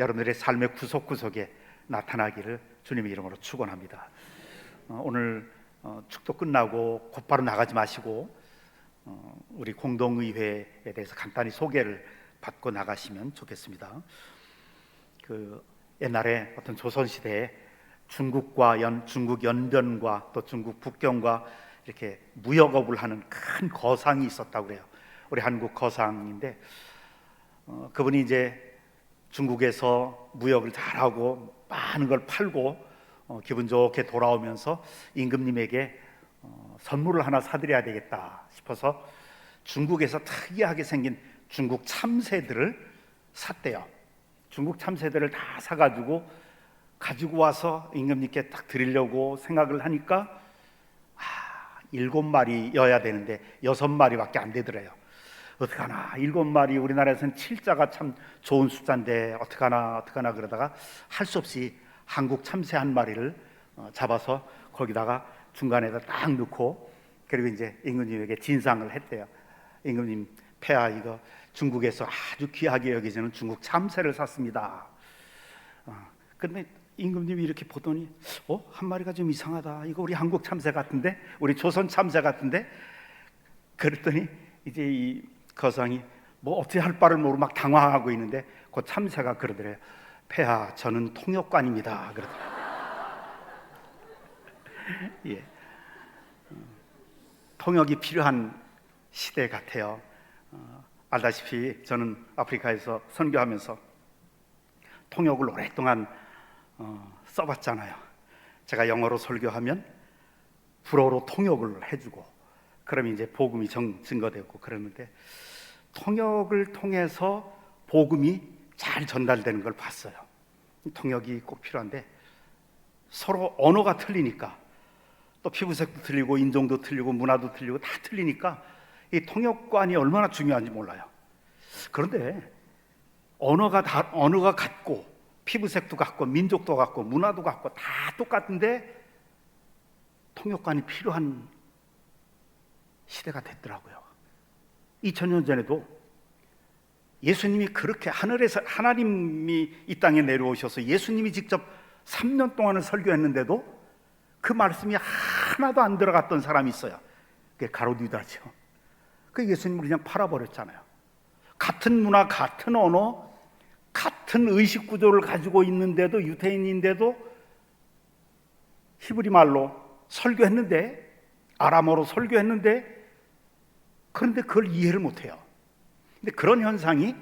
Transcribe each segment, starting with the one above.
여러분들의 삶의 구석구석에 나타나기를 주님의 이름으로 축원합니다. 오늘 축도 끝나고 곧바로 나가지 마시고 우리 공동의회에 대해서 간단히 소개를 받고 나가시면 좋겠습니다. 옛날에 어떤 조선시대에 중국 연변과 또 중국 북경과 이렇게 무역업을 하는 큰 거상이 있었다고 그래요. 우리 한국 거상인데 그분이 이제 중국에서 무역을 잘하고 많은 걸 팔고 기분 좋게 돌아오면서 임금님에게 선물을 하나 사드려야 되겠다 싶어서 중국에서 특이하게 생긴 중국 참새들을 샀대요. 중국 참새들을 다 사가지고 가지고 와서 임금님께 딱 드리려고 생각을 하니까 7마리여야 되는데 6마리밖에 안 되더래요. 어떡하나, 7마리, 우리나라에서는 7자가 참 좋은 숫자인데 어떡하나 그러다가 할 수 없이 한국 참새 한 마리를 잡아서 거기다가 중간에다 딱 넣고, 그리고 이제 임금님에게 진상을 했대요. 임금님, 폐하, 이거 중국에서 아주 귀하게 여기지는 중국 참새를 샀습니다. 근데 임금님이 이렇게 보더니 한 마리가 좀 이상하다, 이거 우리 한국 참새 같은데, 우리 조선 참새 같은데. 그랬더니 이제 이 거상이 뭐 어떻게 할 바를 모르고 막 당황하고 있는데 그 참새가 그러더래요. 폐하, 저는 통역관입니다. 그러더래요. 예. 통역이 필요한 시대 같아요. 알다시피 저는 아프리카에서 선교하면서 통역을 오랫동안 써봤잖아요. 제가 영어로 설교하면 불어로 통역을 해주고, 그러면 이제 복음이 증거되고 그러는데, 통역을 통해서 복음이 잘 전달되는 걸 봤어요. 통역이 꼭 필요한데 서로 언어가 틀리니까, 또 피부색도 틀리고 인종도 틀리고 문화도 틀리고 다 틀리니까 이 통역관이 얼마나 중요한지 몰라요. 그런데 언어가 같고 피부색도 같고 민족도 같고 문화도 같고 다 똑같은데 통역관이 필요한 시대가 됐더라고요. 2000년 전에도 예수님이 그렇게 하늘에서, 하나님이 이 땅에 내려오셔서 예수님이 직접 3년 동안을 설교했는데도 그 말씀이 하나도 안 들어갔던 사람이 있어요. 그게 가롯 유다죠. 그 예수님을 그냥 팔아버렸잖아요. 같은 문화, 같은 언어, 같은 의식 구조를 가지고 있는데도, 유대인인데도 히브리 말로 설교했는데, 아람어로 설교했는데, 그런데 그걸 이해를 못해요. 근데 그런 현상이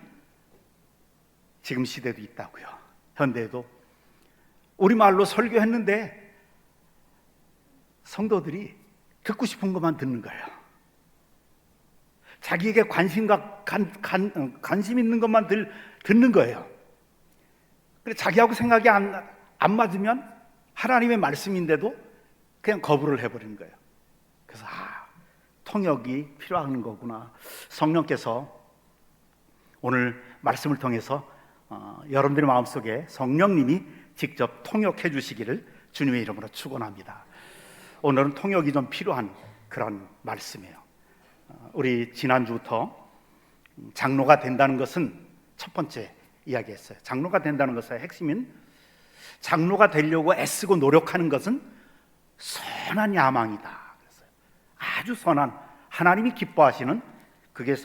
지금 시대도 있다고요. 현대에도 우리말로 설교했는데 성도들이 듣고 싶은 것만 듣는 거예요. 자기에게 관심 있는 것만 듣는 거예요. 그래, 자기하고 생각이 안 맞으면 하나님의 말씀인데도 그냥 거부를 해버리는 거예요. 그래서 통역이 필요한 거구나. 성령께서 오늘 말씀을 통해서 여러분들의 마음속에 성령님이 직접 통역해 주시기를 주님의 이름으로 축원합니다. 오늘은 통역이 좀 필요한 그런 말씀이에요. 우리 지난주부터 장로가 된다는 것은 첫 번째 이야기했어요. 장로가 된다는 것의 핵심은, 장로가 되려고 애쓰고 노력하는 것은 선한 야망이다. 아주 선한, 하나님이 기뻐하시는, 그게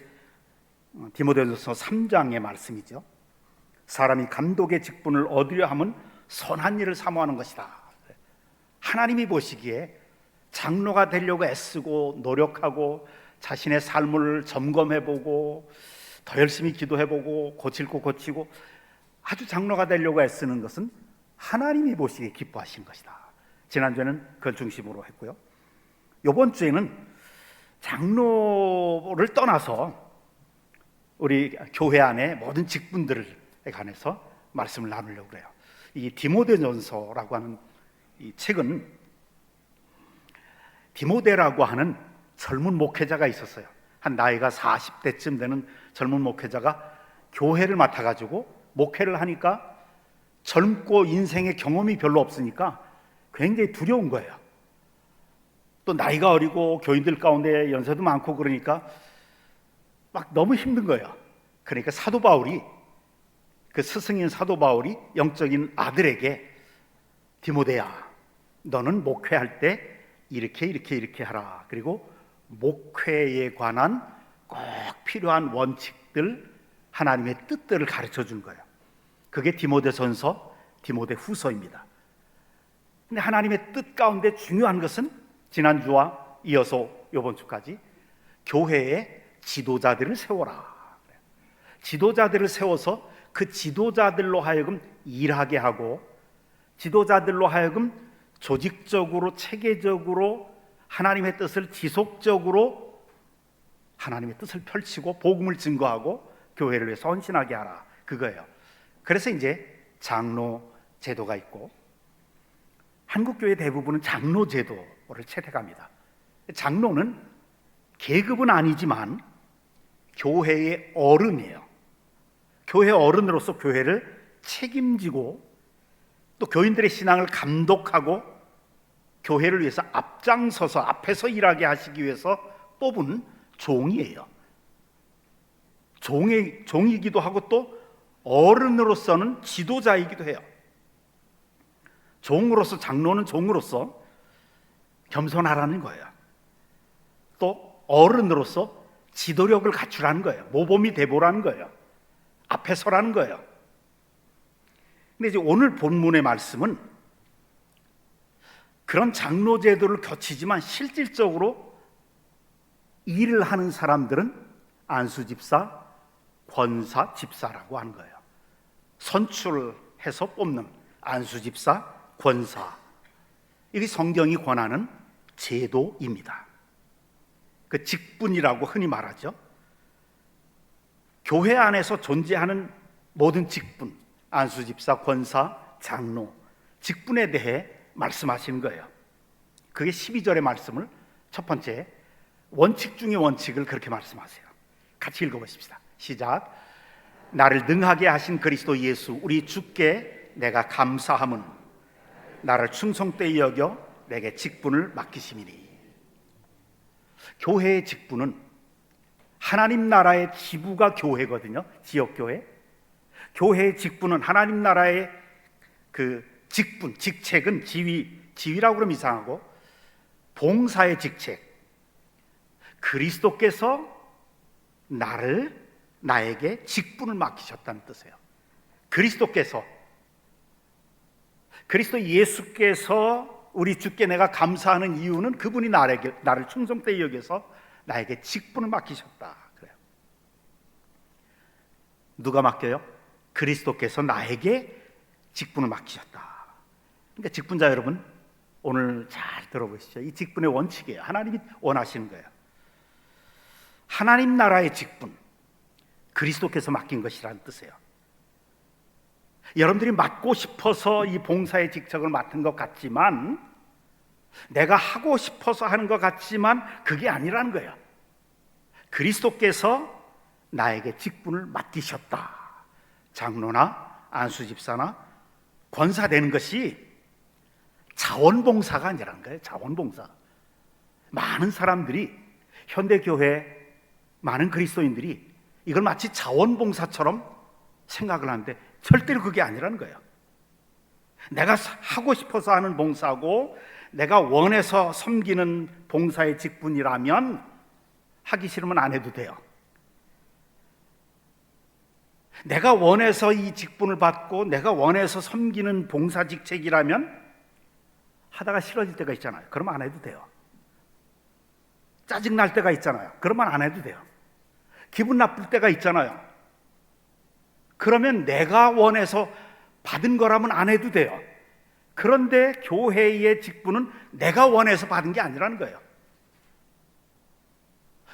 디모데전서 3장의 말씀이죠. 사람이 감독의 직분을 얻으려 함은 선한 일을 사모하는 것이다. 하나님이 보시기에 장로가 되려고 애쓰고 노력하고 자신의 삶을 점검해보고 더 열심히 기도해보고 고칠 거 고치고 아주 장로가 되려고 애쓰는 것은 하나님이 보시기에 기뻐하시는 것이다. 지난주에는 그걸 중심으로 했고요. 이번 주에는 장로를 떠나서 우리 교회 안에 모든 직분들에 관해서 말씀을 나누려고 그래요. 이 디모데전서라고 하는 이 책은, 디모데라고 하는 젊은 목회자가 있었어요. 한 나이가 40대쯤 되는 젊은 목회자가 교회를 맡아가지고 목회를 하니까 젊고 인생의 경험이 별로 없으니까 굉장히 두려운 거예요. 또 나이가 어리고 교인들 가운데 연세도 많고 그러니까 막 너무 힘든 거예요. 그러니까 사도 바울이 그 스승인 사도 바울이 영적인 아들에게 디모데야, 너는 목회할 때 이렇게 하라. 그리고 목회에 관한 꼭 필요한 원칙들, 하나님의 뜻들을 가르쳐 준 거예요. 그게 디모데전서, 디모데후서입니다. 근데 하나님의 뜻 가운데 중요한 것은 지난주와 이어서 이번 주까지 교회의 지도자들을 세워라. 지도자들을 세워서 그 지도자들로 하여금 일하게 하고, 지도자들로 하여금 조직적으로 체계적으로 하나님의 뜻을 지속적으로 하나님의 뜻을 펼치고 복음을 증거하고 교회를 위해서 헌신하게 하라, 그거예요. 그래서 이제 장로 제도가 있고, 한국 교회 대부분은 장로 제도를 채택합니다. 장로는 계급은 아니지만 교회의 어른이에요. 교회 어른으로서 교회를 책임지고 또 교인들의 신앙을 감독하고 교회를 위해서 앞장서서 앞에서 일하게 하시기 위해서 뽑은 종이에요. 종이기도 하고 또 어른으로서는 지도자이기도 해요. 종으로서, 장로는 종으로서 겸손하라는 거예요. 또 어른으로서 지도력을 갖추라는 거예요. 모범이 되보라는 거예요. 앞에 서라는 거예요. 근데 이제 오늘 본문의 말씀은 그런 장로 제도를 거치지만 실질적으로 일을 하는 사람들은 안수집사, 권사, 집사라고 하는 거예요. 선출해서 뽑는 안수집사, 권사, 이게 성경이 권하는 제도입니다. 그 직분이라고 흔히 말하죠. 교회 안에서 존재하는 모든 직분, 안수집사, 권사, 장로, 직분에 대해 말씀하시는 거예요. 그게 12절의 말씀을 첫 번째 원칙 중의 원칙을 그렇게 말씀하세요. 같이 읽어보십시다. 시작. 나를 능하게 하신 그리스도 예수 우리 주께 내가 감사함은 나를 충성되이 여겨 내게 직분을 맡기심이니. 교회의 직분은 하나님 나라의 지부가 교회거든요. 지역교회. 교회의 직분은 하나님 나라의 그 직분, 직책은 지위라고 그러면 이상하고, 봉사의 직책, 그리스도께서 나에게 직분을 맡기셨다는 뜻이에요. 그리스도 예수께서 우리 주께 내가 감사하는 이유는 그분이 나를 충성되이 여겨서 나에게 직분을 맡기셨다. 그래요. 누가 맡겨요? 그리스도께서 나에게 직분을 맡기셨다. 그러니까 직분자 여러분, 오늘 잘 들어보시죠. 이 직분의 원칙이에요. 하나님이 원하시는 거예요. 하나님 나라의 직분, 그리스도께서 맡긴 것이라는 뜻이에요. 여러분들이 맡고 싶어서 이 봉사의 직책을 맡은 것 같지만, 내가 하고 싶어서 하는 것 같지만 그게 아니라는 거예요. 그리스도께서 나에게 직분을 맡기셨다. 장로나 안수집사나 권사 되는 것이 자원봉사가 아니라는 거예요. 자원봉사. 많은 사람들이, 현대교회 많은 그리스도인들이 이걸 마치 자원봉사처럼 생각을 하는데 절대로 그게 아니라는 거예요. 내가 하고 싶어서 하는 봉사고 내가 원해서 섬기는 봉사의 직분이라면 하기 싫으면 안 해도 돼요. 내가 원해서 이 직분을 받고 내가 원해서 섬기는 봉사 직책이라면 하다가 싫어질 때가 있잖아요. 그러면 안 해도 돼요. 짜증날 때가 있잖아요. 그러면 안 해도 돼요. 기분 나쁠 때가 있잖아요. 그러면 내가 원해서 받은 거라면 안 해도 돼요. 그런데 교회의 직분은 내가 원해서 받은 게 아니라는 거예요.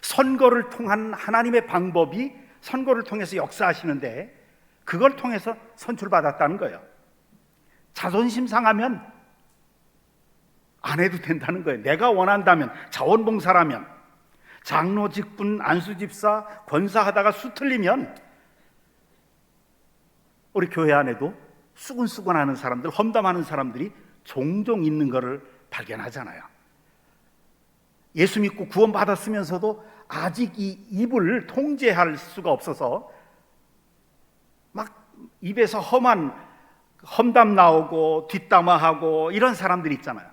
선거를 통한 하나님의 방법이 선거를 통해서 역사하시는데 그걸 통해서 선출받았다는 거예요. 자존심 상하면 안 해도 된다는 거예요. 내가 원한다면, 자원봉사라면, 장로 직분, 안수집사, 권사하다가 수 틀리면 우리 교회 안에도 수근수근하는 사람들, 험담하는 사람들이 종종 있는 것을 발견하잖아요. 예수 믿고 구원받았으면서도 아직 이 입을 통제할 수가 없어서 막 입에서 험한 험담 나오고 뒷담화하고 이런 사람들이 있잖아요.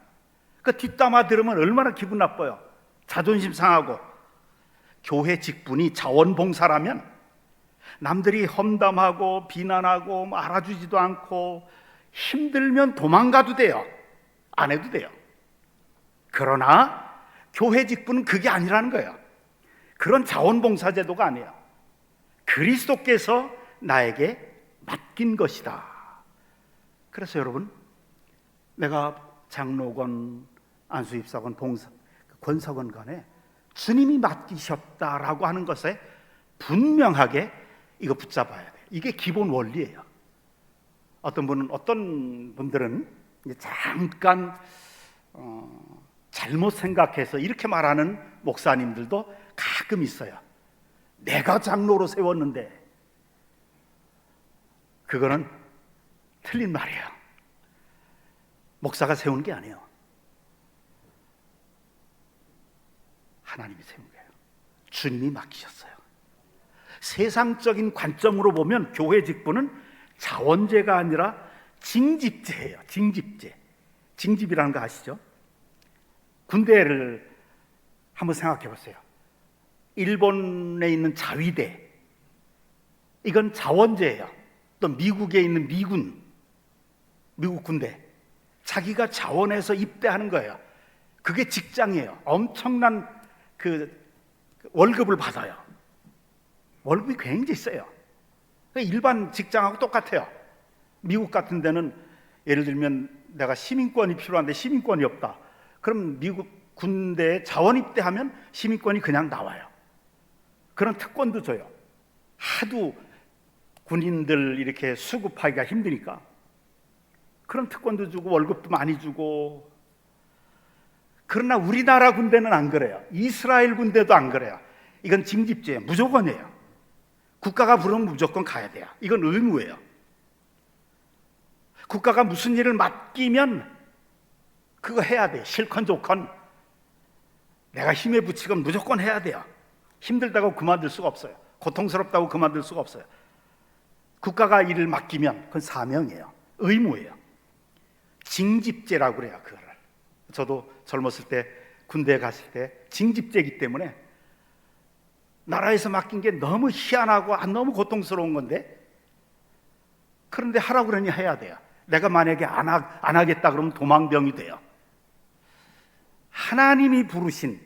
그 뒷담화 들으면 얼마나 기분 나빠요. 자존심 상하고. 교회 직분이 자원봉사라면 남들이 험담하고 비난하고 알아주지도 않고 힘들면 도망가도 돼요. 안 해도 돼요. 그러나 교회 직분은 그게 아니라는 거예요. 그런 자원봉사 제도가 아니에요. 그리스도께서 나에게 맡긴 것이다. 그래서 여러분, 내가 장로건 안수입사건 봉사 권사건 간에 주님이 맡기셨다라고 하는 것에 분명하게 이거 붙잡아야 돼요. 이게 기본 원리예요. 어떤 분들은 잠깐 잘못 생각해서 이렇게 말하는 목사님들도 가끔 있어요. 내가 장로로 세웠는데. 그거는 틀린 말이에요. 목사가 세운 게 아니에요. 하나님이 세운 거예요. 주님이 맡기셨어요. 세상적인 관점으로 보면 교회 직분은 자원제가 아니라 징집제예요. 징집제. 징집이라는 거 아시죠? 군대를 한번 생각해 보세요. 일본에 있는 자위대, 이건 자원제예요. 또 미국에 있는 미국 군대, 자기가 자원해서 입대하는 거예요. 그게 직장이에요. 엄청난 그 월급을 받아요. 월급이 굉장히 세요. 일반 직장하고 똑같아요. 미국 같은 데는 예를 들면 내가 시민권이 필요한데 시민권이 없다. 그럼 미국 군대에 자원 입대하면 시민권이 그냥 나와요. 그런 특권도 줘요. 하도 군인들 이렇게 수급하기가 힘드니까 그런 특권도 주고 월급도 많이 주고. 그러나 우리나라 군대는 안 그래요. 이스라엘 군대도 안 그래요. 이건 징집제예요. 무조건이에요. 국가가 부르면 무조건 가야 돼요. 이건 의무예요. 국가가 무슨 일을 맡기면 그거 해야 돼요. 실컷 좋건 내가 힘에 부치건 무조건 해야 돼요. 힘들다고 그만둘 수가 없어요. 고통스럽다고 그만둘 수가 없어요. 국가가 일을 맡기면 그건 사명이에요. 의무예요. 징집제라고 그래요. 그거를. 저도 젊었을 때 군대에 갔을 때 징집제이기 때문에 나라에서 맡긴 게 너무 희한하고 너무 고통스러운 건데, 그런데 하라고 그러니 해야 돼요. 내가 만약에 안 하겠다 그러면 도망병이 돼요. 하나님이 부르신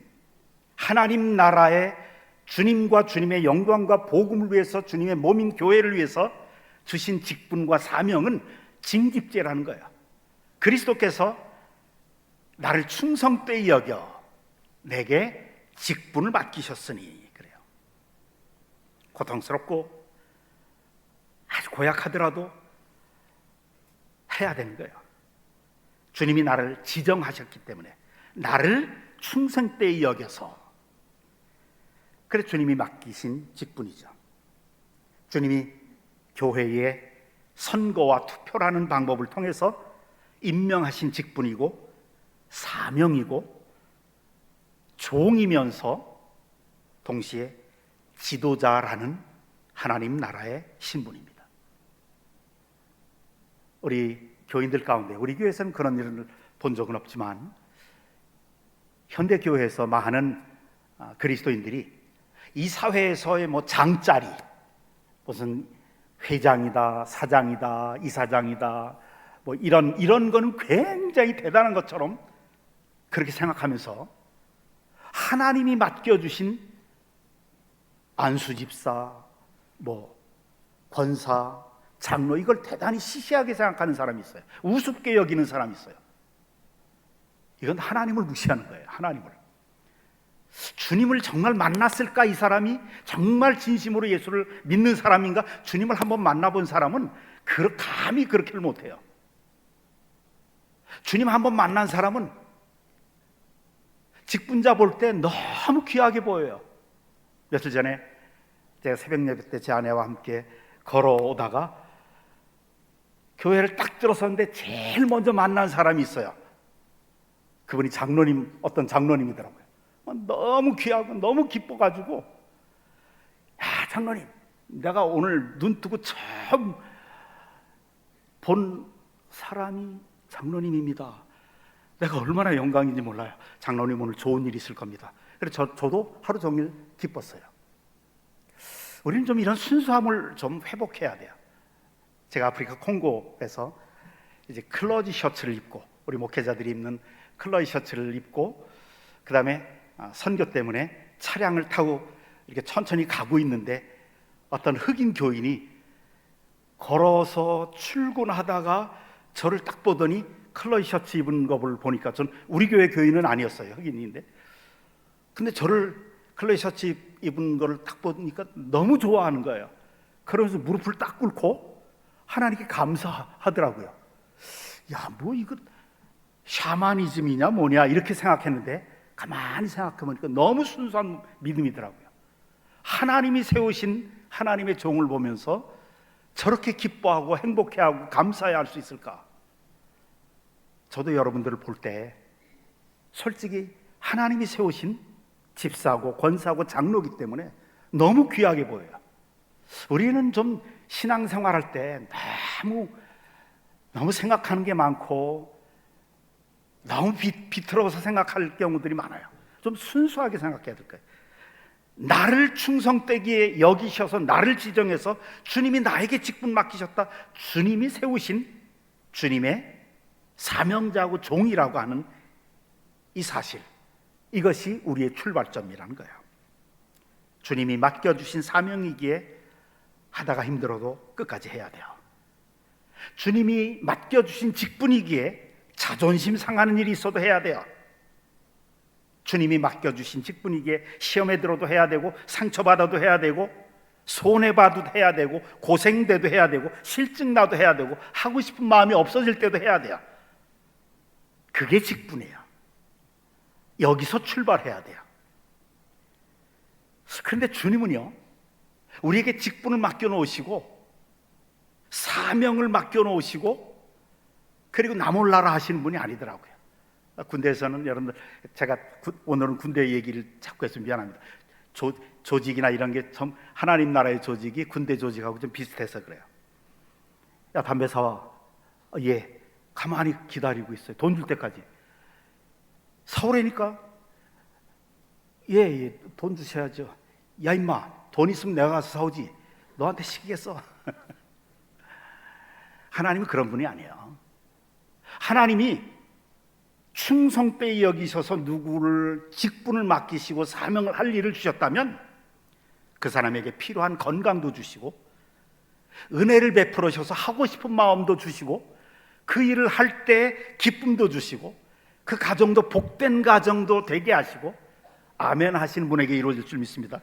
하나님 나라의 주님과 주님의 영광과 복음을 위해서, 주님의 몸인 교회를 위해서 주신 직분과 사명은 징집제라는 거예요. 그리스도께서 나를 충성되이 여겨 내게 직분을 맡기셨으니 그래요. 고통스럽고 아주 고약하더라도 해야 되는 거예요. 주님이 나를 지정하셨기 때문에, 나를 충성되이 여겨서. 그래서 주님이 맡기신 직분이죠. 주님이 교회에 선거와 투표라는 방법을 통해서 임명하신 직분이고 사명이고 종이면서 동시에 지도자라는 하나님 나라의 신분입니다. 우리 교인들 가운데, 우리 교회에서는 그런 일을 본 적은 없지만 현대교회에서 많은 그리스도인들이 이 사회에서의 장짜리, 무슨 회장이다, 사장이다, 이사장이다, 이런 거는 굉장히 대단한 것처럼 그렇게 생각하면서 하나님이 맡겨주신 안수집사, 권사, 장로, 이걸 대단히 시시하게 생각하는 사람이 있어요. 우습게 여기는 사람이 있어요. 이건 하나님을 무시하는 거예요. 하나님을. 주님을 정말 만났을까? 이 사람이 정말 진심으로 예수를 믿는 사람인가? 주님을 한번 만나본 사람은 감히 그렇게를 못해요. 주님 한번 만난 사람은 직분자 볼 때 너무 귀하게 보여요. 며칠 전에 제가 새벽 예배 때 제 아내와 함께 걸어오다가 교회를 딱 들어섰는데 제일 먼저 만난 사람이 있어요. 그분이 어떤 장로님이더라고요. 너무 귀하고 너무 기뻐가지고, 야, 장로님, 내가 오늘 눈 뜨고 처음 본 사람이 장로님입니다. 내가 얼마나 영광인지 몰라요. 장로님 오늘 좋은 일이 있을 겁니다. 그래서 저도 하루 종일 기뻤어요. 우리는 좀 이런 순수함을 좀 회복해야 돼요. 제가 아프리카 콩고에서 이제 클러지 셔츠를 입고, 우리 목회자들이 입는 클러지 셔츠를 입고, 그 다음에 선교 때문에 차량을 타고 이렇게 천천히 가고 있는데 어떤 흑인 교인이 걸어서 출근하다가 저를 딱 보더니 클러지 셔츠 입은 것을 보니까, 전 우리 교회 교인은 아니었어요. 흑인인데. 근데 저를 클러지 셔츠 입은 거를 딱 보니까 너무 좋아하는 거예요. 그러면서 무릎을 딱 꿇고 하나님께 감사하더라고요. 야, 뭐 이거 샤머니즘이냐 뭐냐 이렇게 생각했는데 가만히 생각해보니까 너무 순수한 믿음이더라고요. 하나님이 세우신 하나님의 종을 보면서 저렇게 기뻐하고 행복해하고 감사해야 할 수 있을까? 저도 여러분들을 볼 때 솔직히 하나님이 세우신 집사고 권사고 장로이기 때문에 너무 귀하게 보여요. 우리는 좀 신앙생활할 때 너무 생각하는 게 많고 너무 비틀어서 생각할 경우들이 많아요. 좀 순수하게 생각해야 될 거예요. 나를 충성되게 여기셔서 나를 지정해서 주님이 나에게 직분 맡기셨다. 주님이 세우신 주님의 사명자고 종이라고 하는 이 사실, 이것이 우리의 출발점이라는 거예요. 주님이 맡겨주신 사명이기에 하다가 힘들어도 끝까지 해야 돼요. 주님이 맡겨주신 직분이기에 자존심 상하는 일이 있어도 해야 돼요. 주님이 맡겨주신 직분이기에 시험에 들어도 해야 되고, 상처받아도 해야 되고, 손해봐도 해야 되고, 고생돼도 해야 되고, 실증 나도 해야 되고, 하고 싶은 마음이 없어질 때도 해야 돼요. 그게 직분이에요. 여기서 출발해야 돼요. 그런데 주님은요, 우리에게 직분을 맡겨놓으시고 사명을 맡겨놓으시고 그리고 나 몰라라 하시는 분이 아니더라고요. 군대에서는 여러분들, 제가 오늘은 군대 얘기를 자꾸 해서 미안합니다. 조직이나 이런 게 좀 하나님 나라의 조직이 군대 조직하고 좀 비슷해서 그래요. 야, 담배 사와. 예. 가만히 기다리고 있어요. 돈 줄 때까지. 사오라니까? 예, 돈 주셔야죠. 야, 임마, 돈 있으면 내가 가서 사오지. 너한테 시키겠어? 하나님은 그런 분이 아니에요. 하나님이 충성되이 여기셔서 누구를 직분을 맡기시고 사명을 할 일을 주셨다면 그 사람에게 필요한 건강도 주시고 은혜를 베풀으셔서 하고 싶은 마음도 주시고 그 일을 할 때 기쁨도 주시고 그 가정도 복된 가정도 되게 하시고 아멘 하시는 분에게 이루어질 줄 믿습니다.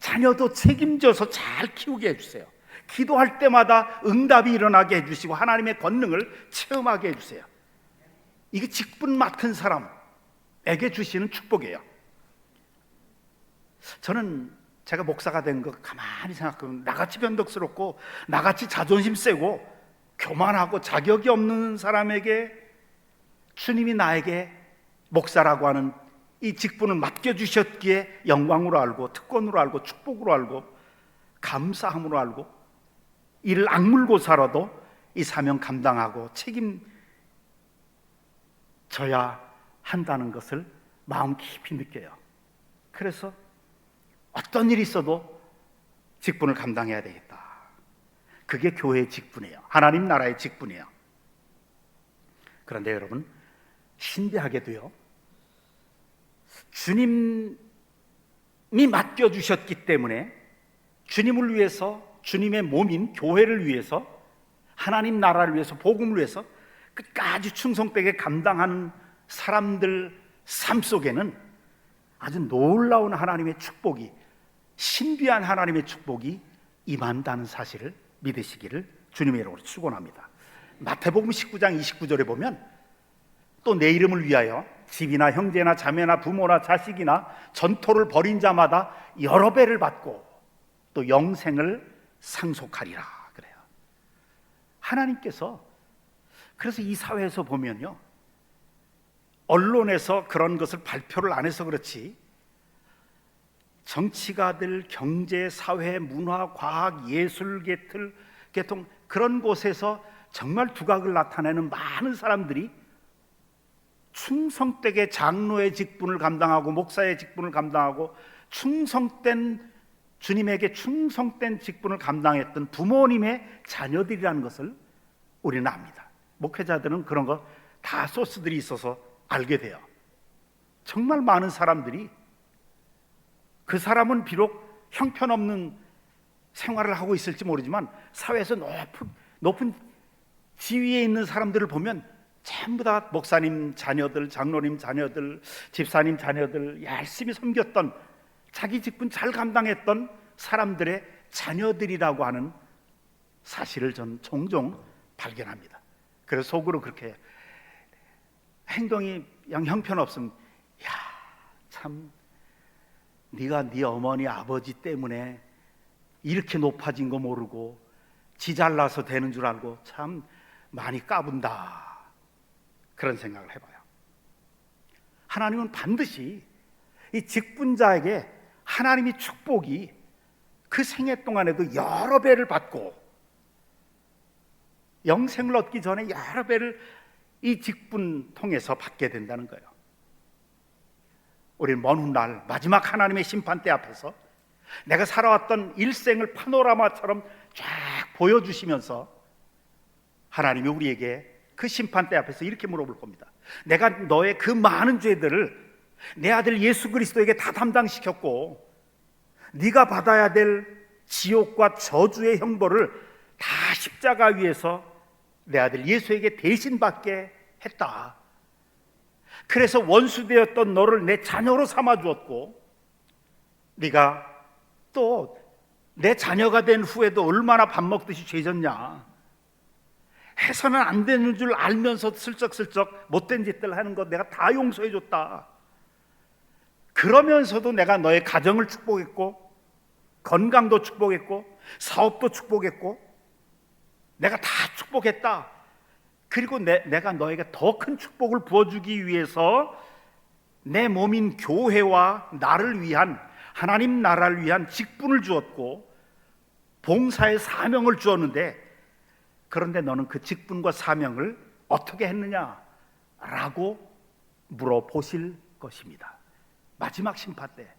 자녀도 책임져서 잘 키우게 해주세요. 기도할 때마다 응답이 일어나게 해주시고 하나님의 권능을 체험하게 해주세요. 이게 직분 맡은 사람에게 주시는 축복이에요. 저는 제가 목사가 된 거 가만히 생각하면 나같이 변덕스럽고 나같이 자존심 세고 교만하고 자격이 없는 사람에게 주님이 나에게 목사라고 하는 이 직분을 맡겨주셨기에 영광으로 알고 특권으로 알고 축복으로 알고 감사함으로 알고 이를 악물고 살아도 이 사명 감당하고 책임져야 한다는 것을 마음 깊이 느껴요. 그래서 어떤 일이 있어도 직분을 감당해야 되겠다. 그게 교회의 직분이에요. 하나님 나라의 직분이에요. 그런데 여러분, 신비하게도요, 주님이 맡겨주셨기 때문에 주님을 위해서, 주님의 몸인 교회를 위해서, 하나님 나라를 위해서, 복음을 위해서 끝까지 충성되게 감당하는 사람들 삶 속에는 아주 놀라운 하나님의 축복이, 신비한 하나님의 축복이 임한다는 사실을 믿으시기를 주님의 이름으로 축원합니다. 마태복음 19장 29절에 보면 또 내 이름을 위하여 집이나 형제나 자매나 부모나 자식이나 전토를 벌인 자마다 여러 배를 받고 또 영생을 상속하리라 그래요. 하나님께서, 그래서 이 사회에서 보면요, 언론에서 그런 것을 발표를 안 해서 그렇지 정치가들, 경제, 사회, 문화, 과학, 예술 계통 그런 곳에서 정말 두각을 나타내는 많은 사람들이 충성되게 장로의 직분을 감당하고 목사의 직분을 감당하고 주님에게 충성된 직분을 감당했던 부모님의 자녀들이라는 것을 우리는 압니다. 목회자들은 그런 거 다 소스들이 있어서 알게 돼요. 정말 많은 사람들이 그 사람은 비록 형편없는 생활을 하고 있을지 모르지만 사회에서 높은 지위에 있는 사람들을 보면 전부 다 목사님 자녀들, 장로님 자녀들, 집사님 자녀들, 열심히 섬겼던, 자기 직분 잘 감당했던 사람들의 자녀들이라고 하는 사실을 전 종종 발견합니다. 그래서 속으로 그렇게 행동이 형편없으면, 야, 참 네가 네 어머니 아버지 때문에 이렇게 높아진 거 모르고 지 잘나서 되는 줄 알고 참 많이 까분다, 그런 생각을 해봐요. 하나님은 반드시 이 직분자에게 하나님의 축복이 그 생애 동안에도 여러 배를 받고 영생을 얻기 전에 여러 배를 이 직분 통해서 받게 된다는 거예요. 우리는 먼 훗날 마지막 하나님의 심판대 앞에서 내가 살아왔던 일생을 파노라마처럼 쫙 보여주시면서 하나님이 우리에게 그 심판대 앞에서 이렇게 물어볼 겁니다. 내가 너의 그 많은 죄들을 내 아들 예수 그리스도에게 다 담당시켰고 네가 받아야 될 지옥과 저주의 형벌을 다 십자가 위에서 내 아들 예수에게 대신 받게 했다. 그래서 원수되었던 너를 내 자녀로 삼아 주었고 네가 또 내 자녀가 된 후에도 얼마나 밥 먹듯이 죄졌냐, 해서는 안 되는 줄 알면서 슬쩍슬쩍 못된 짓들 하는 거 내가 다 용서해 줬다. 그러면서도 내가 너의 가정을 축복했고 건강도 축복했고 사업도 축복했고 내가 다 축복했다. 그리고 내가 너에게 더 큰 축복을 부어주기 위해서 내 몸인 교회와 나를 위한, 하나님 나라를 위한 직분을 주었고 봉사의 사명을 주었는데, 그런데 너는 그 직분과 사명을 어떻게 했느냐라고 물어보실 것입니다. 마지막 심판 때.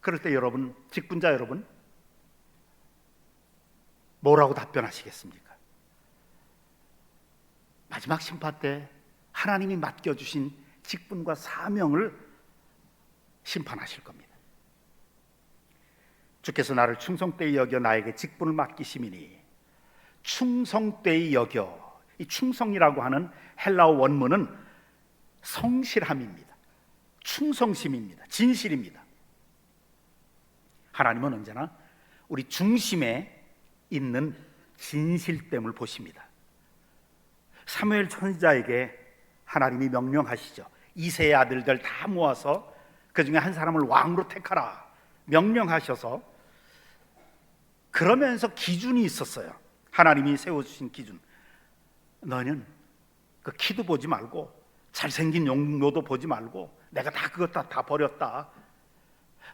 그럴 때 여러분, 직분자 여러분, 뭐라고 답변하시겠습니까? 마지막 심판 때 하나님이 맡겨주신 직분과 사명을 심판하실 겁니다. 주께서 나를 충성되이 여겨 나에게 직분을 맡기심이니, 충성되이 여겨, 이 충성이라고 하는 헬라어 원문은 성실함입니다. 충성심입니다. 진실입니다. 하나님은 언제나 우리 중심에 있는 진실됨을 보십니다. 사무엘 선지자에게 하나님이 명령하시죠. 이새의 아들들 다 모아서 그 중에 한 사람을 왕으로 택하라 명령하셔서, 그러면서 기준이 있었어요. 하나님이 세워주신 기준. 너는 그 키도 보지 말고 잘생긴 용모도 보지 말고 내가 다 그것 다 버렸다.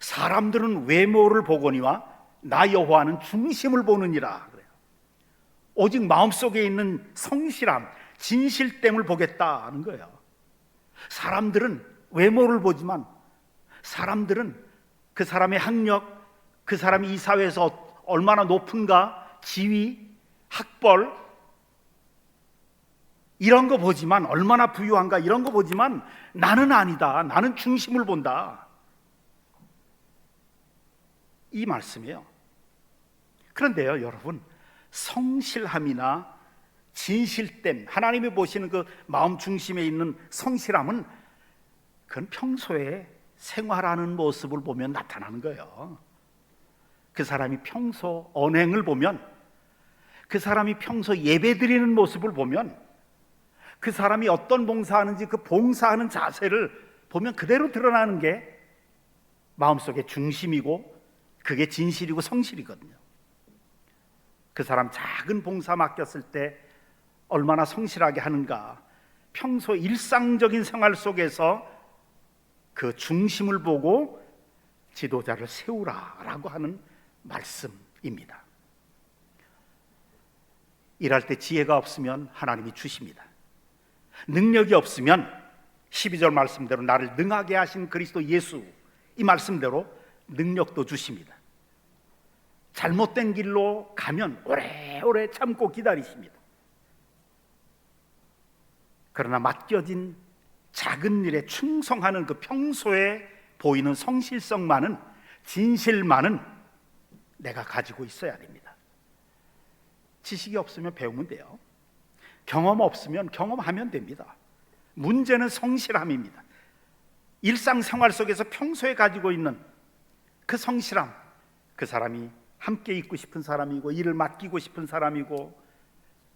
사람들은 외모를 보거니와 나 여호와는 중심을 보느니라 그래요. 오직 마음속에 있는 성실함, 진실됨을 보겠다는 거예요. 사람들은 외모를 보지만 사람들은 그 사람의 학력, 그 사람이 이 사회에서 얼마나 높은가, 지위, 학벌, 이런 거 보지만, 얼마나 부유한가 이런 거 보지만 나는 아니다. 나는 중심을 본다. 이 말씀이에요. 그런데요, 여러분, 성실함이나 진실됨, 하나님이 보시는 그 마음 중심에 있는 성실함은 그건 평소에 생활하는 모습을 보면 나타나는 거예요. 그 사람이 평소 언행을 보면, 그 사람이 평소 예배드리는 모습을 보면, 그 사람이 어떤 봉사하는지 그 봉사하는 자세를 보면 그대로 드러나는 게 마음속의 중심이고 그게 진실이고 성실이거든요. 그 사람 작은 봉사 맡겼을 때 얼마나 성실하게 하는가, 평소 일상적인 생활 속에서 그 중심을 보고 지도자를 세우라라고 하는 말씀입니다. 일할 때 지혜가 없으면 하나님이 주십니다. 능력이 없으면 12절 말씀대로 나를 능하게 하신 그리스도 예수, 이 말씀대로 능력도 주십니다. 잘못된 길로 가면 오래오래 참고 기다리십니다. 그러나 맡겨진 작은 일에 충성하는 그 평소에 보이는 성실성만은, 진실만은 내가 가지고 있어야 됩니다. 지식이 없으면 배우면 돼요. 경험 없으면 경험하면 됩니다. 문제는 성실함입니다. 일상생활 속에서 평소에 가지고 있는 그 성실함, 그 사람이 함께 있고 싶은 사람이고 일을 맡기고 싶은 사람이고,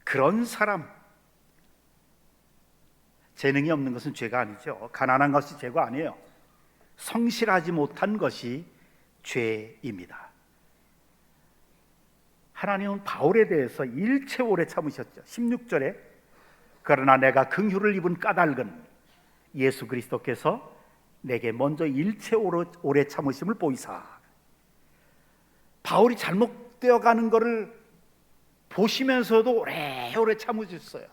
그런 사람. 재능이 없는 것은 죄가 아니죠. 가난한 것이 죄가 아니에요. 성실하지 못한 것이 죄입니다. 하나님은 바울에 대해서 일체 오래 참으셨죠. 16절에 그러나 내가 긍휼을 입은 까닭은 예수 그리스도께서 내게 먼저 일체 오래 참으심을 보이사. 바울이 잘못되어 가는 것을 보시면서도 오래오래 참으셨어요.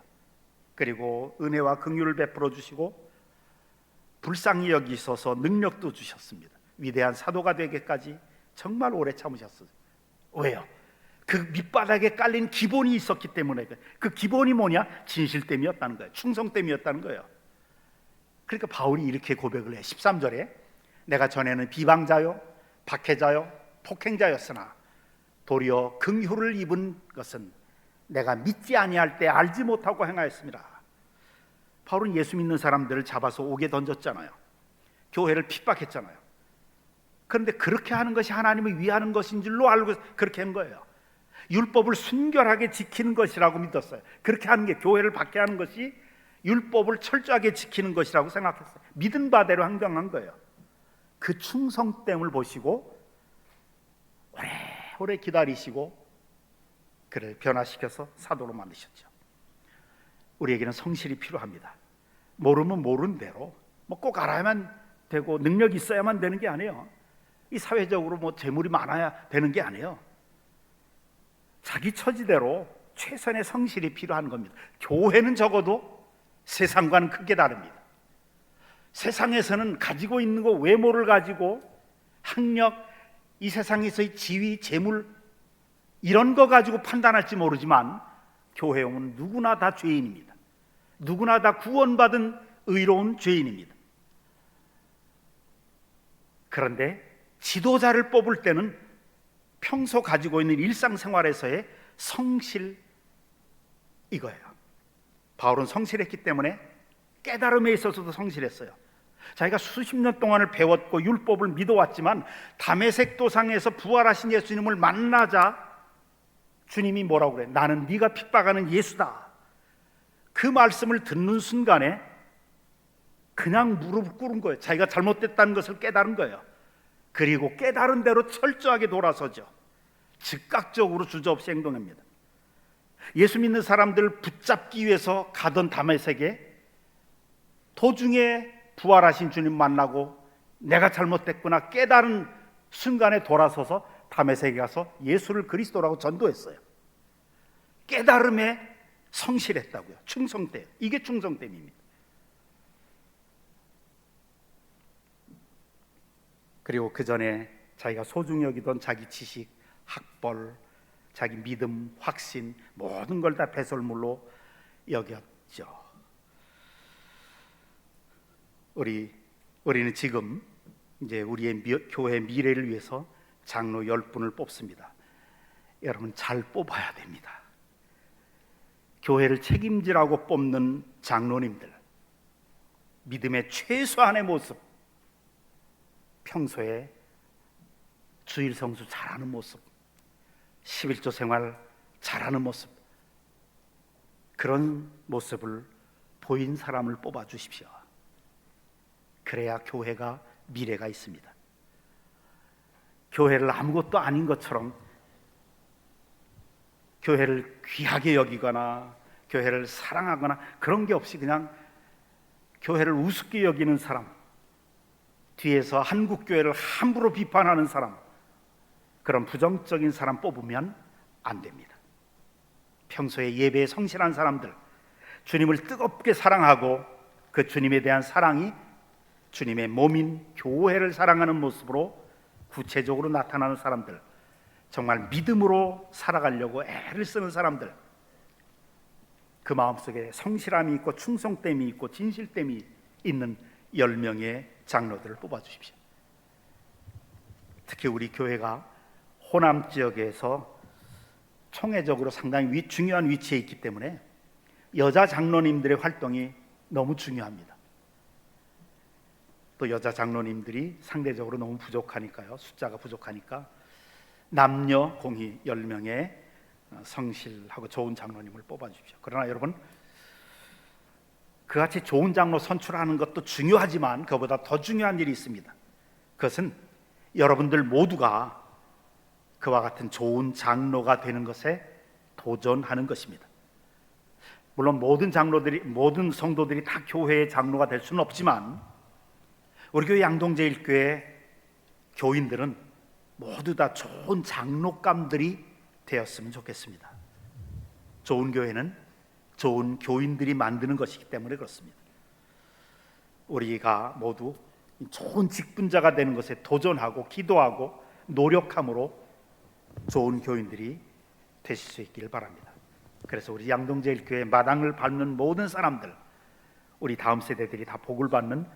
그리고 은혜와 긍휼을 베풀어 주시고 불쌍히 여기셔서 능력도 주셨습니다. 위대한 사도가 되기까지 정말 오래 참으셨어요. 왜요? 그 밑바닥에 깔린 기본이 있었기 때문에. 그 기본이 뭐냐? 진실됨이었다는 거예요. 충성됨이었다는 거예요. 그러니까 바울이 이렇게 고백을 해. 13절에 내가 전에는 비방자요 박해자요 폭행자였으나 도리어 긍휼을 입은 것은 내가 믿지 아니할 때 알지 못하고 행하였습니다. 바울은 예수 믿는 사람들을 잡아서 옥에 던졌잖아요. 교회를 핍박했잖아요. 그런데 그렇게 하는 것이 하나님을 위하는 것인 줄로 알고 그렇게 한 거예요. 율법을 순결하게 지키는 것이라고 믿었어요. 그렇게 하는 게, 교회를 박해하는 것이 율법을 철저하게 지키는 것이라고 생각했어요. 믿은 바대로 행동한 거예요. 그 충성됨을 보시고 오래 기다리시고 그를 변화시켜서 사도로 만드셨죠. 우리에게는 성실이 필요합니다. 모르면 모르는 대로 꼭 알아야만 되고 능력이 있어야만 되는 게 아니에요. 이 사회적으로 재물이 많아야 되는 게 아니에요. 자기 처지대로 최선의 성실이 필요한 겁니다. 교회는 적어도 세상과는 크게 다릅니다. 세상에서는 가지고 있는 거, 외모를 가지고 학력, 이 세상에서의 지위, 재물, 이런 거 가지고 판단할지 모르지만 교회에 오면 누구나 다 죄인입니다. 누구나 다 구원받은 의로운 죄인입니다. 그런데 지도자를 뽑을 때는 평소 가지고 있는 일상생활에서의 성실, 이거예요. 바울은 성실했기 때문에 깨달음에 있어서도 성실했어요. 자기가 수십 년 동안을 배웠고 율법을 믿어왔지만 다메섹 도상에서 부활하신 예수님을 만나자 주님이 뭐라고 그래? 나는 네가 핍박하는 예수다. 그 말씀을 듣는 순간에 그냥 무릎 꿇은 거예요. 자기가 잘못됐다는 것을 깨달은 거예요. 그리고 깨달은 대로 철저하게 돌아서죠. 즉각적으로 주저없이 행동합니다. 예수 믿는 사람들을 붙잡기 위해서 가던 다메섹에 도중에 부활하신 주님 만나고 내가 잘못됐구나 깨달은 순간에 돌아서서 다메섹에 가서 예수를 그리스도라고 전도했어요. 깨달음에 성실했다고요. 충성됨. 이게 충성됨입니다. 그리고 그 전에 자기가 소중히 여기던 자기 지식, 학벌, 자기 믿음, 확신, 모든 걸 다 배설물로 여겼죠. 우리는 지금 이제 우리의 교회 미래를 위해서 장로 10분을 뽑습니다. 여러분 잘 뽑아야 됩니다. 교회를 책임지라고 뽑는 장로님들, 믿음의 최소한의 모습, 평소에 주일 성수 잘하는 모습, 11조 생활 잘하는 모습, 그런 모습을 보인 사람을 뽑아 주십시오. 그래야 교회가 미래가 있습니다. 교회를 아무것도 아닌 것처럼 교회를 귀하게 여기거나 교회를 사랑하거나 그런 게 없이 그냥 교회를 우습게 여기는 사람, 뒤에서 한국교회를 함부로 비판하는 사람, 그런 부정적인 사람 뽑으면 안 됩니다. 평소에 예배에 성실한 사람들, 주님을 뜨겁게 사랑하고 그 주님에 대한 사랑이 주님의 몸인 교회를 사랑하는 모습으로 구체적으로 나타나는 사람들, 정말 믿음으로 살아가려고 애를 쓰는 사람들, 그 마음속에 성실함이 있고 충성됨이 있고 진실됨이 있는 10명의 장로들을 뽑아주십시오. 특히 우리 교회가 호남 지역에서 총회적으로 상당히 중요한 위치에 있기 때문에 여자 장로님들의 활동이 너무 중요합니다. 또 여자 장로님들이 상대적으로 너무 부족하니까요, 숫자가 부족하니까 남녀 공히 10명의 성실하고 좋은 장로님을 뽑아주십시오. 그러나 여러분, 그같이 좋은 장로 선출하는 것도 중요하지만 그보다 더 중요한 일이 있습니다. 그것은 여러분들 모두가 그와 같은 좋은 장로가 되는 것에 도전하는 것입니다. 물론 모든 성도들이 다 교회의 장로가 될 수는 없지만 우리 교회 양동제일교회 교인들은 모두 다 좋은 장로감들이 되었으면 좋겠습니다. 좋은 교회는 좋은 교인들이 만드는 것이기 때문에 그렇습니다. 우리가 모두 좋은 직분자가 되는 것에 도전하고 기도하고 노력함으로 좋은 교인들이 되실 수 있기를 바랍니다. 그래서 우리 양동제일교회 마당을 밟는 모든 사람들, 우리 다음 세대들이 다 복을 받는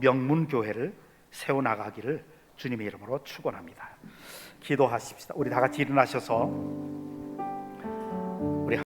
명문교회를 세워나가기를 주님의 이름으로 축원합니다. 기도하십시다. 우리 다 같이 일어나셔서